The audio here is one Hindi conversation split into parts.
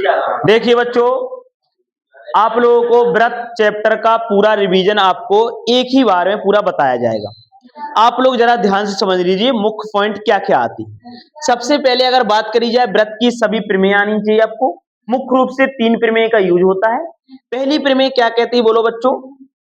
देखिए बच्चों, आप लोगों को व्रत चैप्टर का पूरा रिवीजन आपको एक ही बार में पूरा बताया जाएगा। आप लोग जरा ध्यान से समझ लीजिए मुख्य पॉइंट क्या क्या आती है। सबसे पहले अगर बात करी जाए, व्रत की सभी प्रमेय आनी चाहिए आपको। मुख्य रूप से 3 प्रमेय का यूज होता है। पहली प्रमेय क्या कहती है बोलो बच्चों?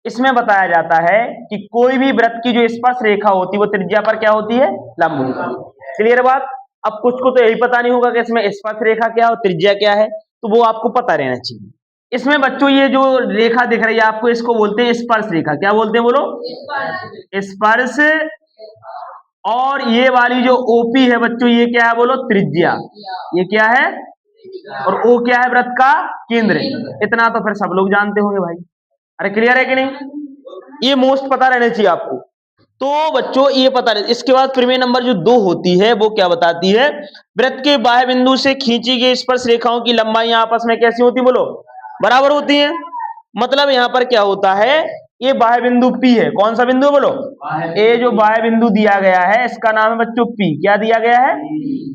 इसमें बताया जाता है कि कोई भी व्रत की जो स्पर्श रेखा होती है वो त्रिज्या पर क्या होती है? लंब होती है। क्लियर बात? अब कुछ को तो यही पता नहीं होगा कि इसमें स्पर्श रेखा क्या और त्रिज्या क्या है, तो वो आपको पता रहना चाहिए। इसमें बच्चों ये जो रेखा दिख रही है आपको, इसको बोलते हैं स्पर्श रेखा। क्या बोलते हैं बोलो? स्पर्श। और ये वाली जो ओपी है बच्चों, ये क्या है बोलो? त्रिज्या। ये क्या है? और ओ क्या है? व्रत का केंद्र। इतना तो फिर सब लोग जानते होंगे भाई। अरे क्लियर है कि नहीं? ये मोस्ट पता रहना चाहिए आपको। तो बच्चों ये पता रहे। इसके बाद प्रमेय नंबर जो 2 होती है वो क्या बताती है? वृत्त के बाह्य बिंदु से खींची गई स्पर्श रेखाओं की लंबाई आपस में कैसी होती बोलो? बराबर होती है। मतलब यहां पर क्या होता है, ये बाह्य बिंदु P है। कौन सा बिंदु बोलो? ये जो बाह्य बिंदु दिया गया है इसका नाम है बच्चों P। क्या दिया गया है?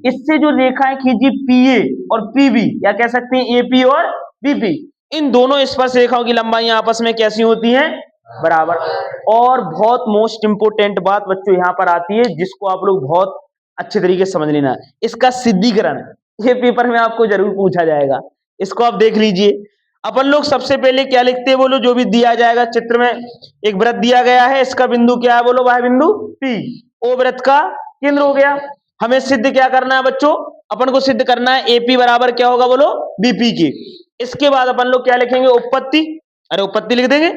इससे जो रेखाएं खींची PA और PB, या कह सकते हैं AP और BP, इन दोनों स्पर्श रेखाओं की लंबाई आपस में कैसी होती हैं? बराबर। और बहुत मोस्ट इंपोर्टेंट बात बच्चों यहां पर आती है, जिसको आप लोग बहुत अच्छे तरीके से समझ लेना, इसका सिद्धिकरण। ये पेपर में आपको जरूर पूछा जाएगा, इसको आप देख लीजिए। अपन लोग सबसे पहले क्या लिखते हैं बोलो? जो भी दिया जाएगा चित्र में, एक वृत्त दिया गया है, इसका बिंदु क्या है बोलो? बाह्य बिंदु P। ओ वृत्त का केंद्र हो गया। हमें सिद्ध क्या करना है बच्चों? अपन को सिद्ध करना है AP बराबर क्या होगा बोलो? BP के। इसके बाद अपन लोग क्या लिखेंगे? उपपत्ति। अरे उपपत्ति लिख देंगे।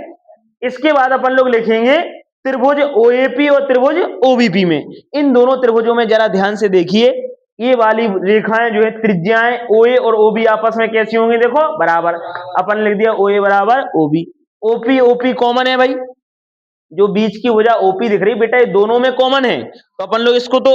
इसके बाद अपन लोग लिखेंगे त्रिभुज OAP और त्रिभुज OBP में। इन दोनों त्रिभुजों में जरा ध्यान से देखिए, ये वाली रेखाएं जो है त्रिज्याएं OA और OB आपस में कैसी होंगी? देखो बराबर। अपन लिख दिया OA बराबर OB। OP OP कॉमन है भाई, जो बीच की भुजा OP दिख रही बेटा, ये दोनों में कॉमन है, तो अपन लोग इसको तो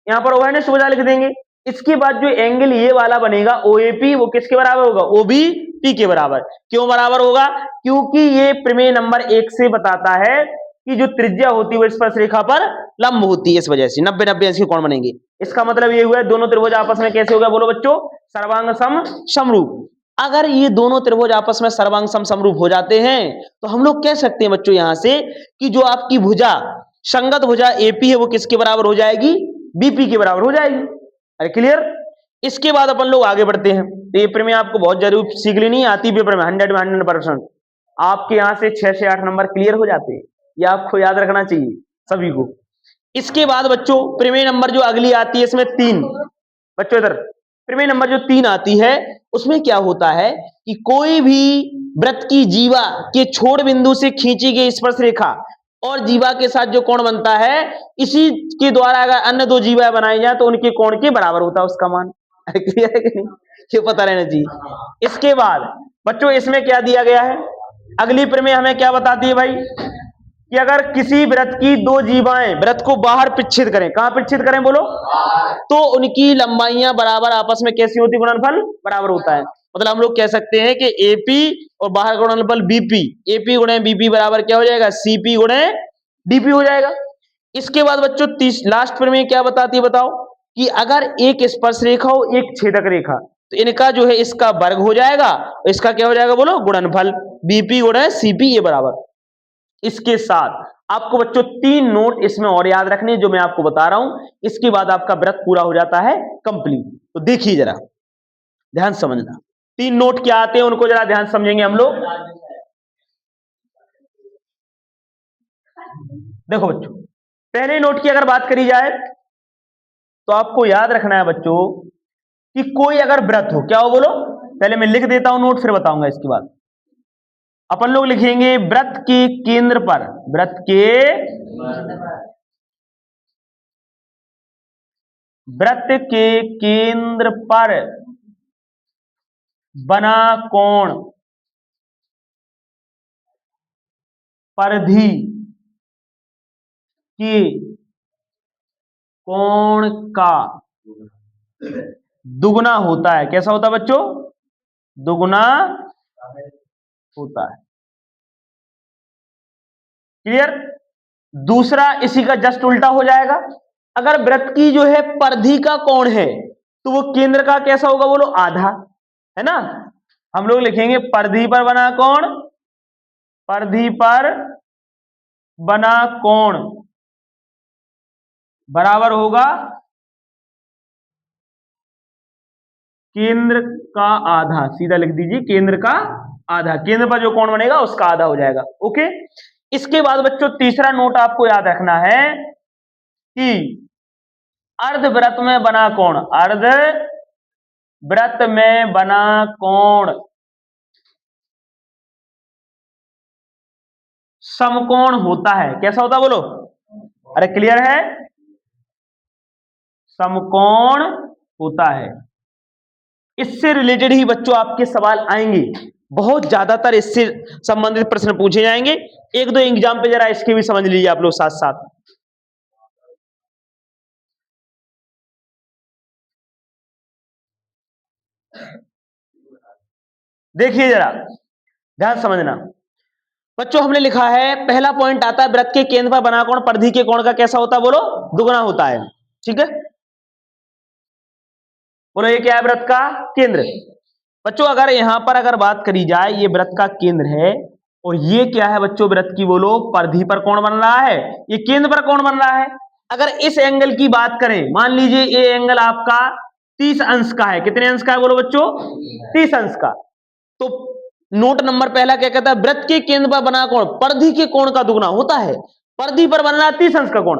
यहाँ पर ओएनएस भुजा लिख देंगे। इसके बाद जो एंगल ये वाला बनेगा OAP, वो किसके बराबर होगा? OBP के बराबर। क्यों बराबर होगा? क्योंकि ये प्रमेय नंबर 1 से बताता है कि जो त्रिज्या होती है वो स्पर्श रेखा पर लंब होती है, इस वजह से 90-90 अंश के कोण बनेंगे। इसका मतलब ये हुआ दोनों त्रिभुज आपस में कैसे हो गया बोलो बच्चों? सर्वांग सम समरूप। अगर ये दोनों त्रिभुज आपस में सर्वांग सम समरूप हो जाते हैं तो हम लोग कह सकते हैं बच्चों यहां से कि जो आपकी भुजा संगत भुजा AP है वो किसके बराबर हो जाएगी? BP के बराबर हो जाएगी। अरे क्लियर? इसके बाद अपन लोग आगे बढ़ते हैं। तो ये प्रमेय आपको बहुत जरूर सीख लेनी आती पेपर में 100 में 100%। आपके यहां से 6 से 8 नंबर क्लियर हो जाते हैं, ये आपको याद रखना चाहिए सभी को। इसके बाद बच्चों प्रमेय नंबर जो अगली आती है इसमें 3। बच्चों इधर प्रमेय नंबर जो 3 आती है उसमें क्या होता है कि कोई भी वृत्त की जीवा के छोड़ बिंदु से खींची गई स्पर्श रेखा और जीवा के साथ जो कोण बनता है, इसी के द्वारा अगर अन्य 2 जीवा बनाई जाए तो उनके कोण के बराबर होता है उसका मान। क्लियर है कि नहीं? ये पता रहना चाहिए। इसके बाद बच्चों इसमें क्या दिया गया है? अगली प्रमेय हमें क्या बताती है भाई? कि अगर किसी वृत्त की 2 जीवाएं वृत्त को बाहर पिच्छेद करें, कहां पिच्छेद करें बोलो? तो उनकी लंबाइयां बराबर आपस में कैसी होती? गुणनफल बराबर होता है। मतलब हम लोग कह सकते हैं कि AP और बाहर गुणनफल BP, AP गुणे BP बराबर क्या हो जाएगा? CP गुणे DP हो जाएगा। इसके बाद बच्चों लास्ट प्रमेय क्या बताती है बताओ? कि अगर एक स्पर्श रेखा हो एक छेदक रेखा, तो इनका जो है इसका वर्ग हो जाएगा, इसका क्या हो जाएगा बोलो? गुणनफल। BP गुणे CP ये बराबर। इसके साथ आपको बच्चों 3 नोट इसमें और याद रखने जो मैं आपको बता रहा हूं, इसके बाद आपका व्रत पूरा हो जाता है कंप्लीट। तो देखिए जरा ध्यान समझना, 3 नोट क्या आते हैं उनको जरा ध्यान समझेंगे हम लोग। देखो बच्चों, पहले नोट की अगर बात करी जाए तो आपको याद रखना है बच्चों कि कोई अगर व्रत हो, क्या हो बोलो? पहले मैं लिख देता हूं नोट, फिर बताऊंगा इसके बाद। अपन लोग लिखेंगे व्रत के केंद्र पर, व्रत के वृत्त के केंद्र पर बना कोण परिधि के कोण का दुगुना होता है। कैसा होता है बच्चों? दुगुना होता है। क्लियर? दूसरा इसी का जस्ट उल्टा हो जाएगा। अगर वृत्त की जो है परिधि का कोण है तो वो केंद्र का कैसा होगा बोलो? आधा। है ना। हम लोग लिखेंगे परिधि पर बना कोण, परिधि पर बना कोण बराबर होगा केंद्र का आधा। सीधा लिख दीजिए केंद्र का आधा, केंद्र पर जो कोण बनेगा उसका आधा हो जाएगा। ओके, इसके बाद बच्चों तीसरा नोट आपको याद रखना है कि अर्धवृत्त में बना कोण, अर्धवृत्त में बना कोण समकोण होता है। कैसा होता है बोलो? अरे क्लियर है? समकोण होता है। इससे रिलेटेड ही बच्चों आपके सवाल आएंगे, बहुत ज्यादातर इससे संबंधित प्रश्न पूछे जाएंगे। एक दो एग्जाम पे जरा इसके भी समझ लीजिए आप लोग साथ साथ। देखिए जरा ध्यान समझना बच्चों, हमने लिखा है पहला पॉइंट आता है वृत्त के केंद्र पर बना कोण परिधि के कोण का कैसा होता है बोलो? दुगना होता है। ठीक है, बोलो ये क्या है? वृत्त का केंद्र। बच्चों अगर यहां पर अगर बात करी जाए, ये वृत्त का केंद्र है और ये क्या है बच्चों? वृत्त की बोलो परिधि पर कोण बन रहा है, ये केंद्र पर कोण बन रहा है। अगर इस एंगल की बात करें, मान लीजिए ये एंगल आपका 30 अंश का है। कितने अंश का है बोलो बच्चों? 30 अंश का। तो नोट नंबर पहला क्या कहता है? वृत्त के केंद्र पर बना कोण परिधि के कोण का दुगना होता है। परिधि पर बन रहा है 30 अंश का कोण।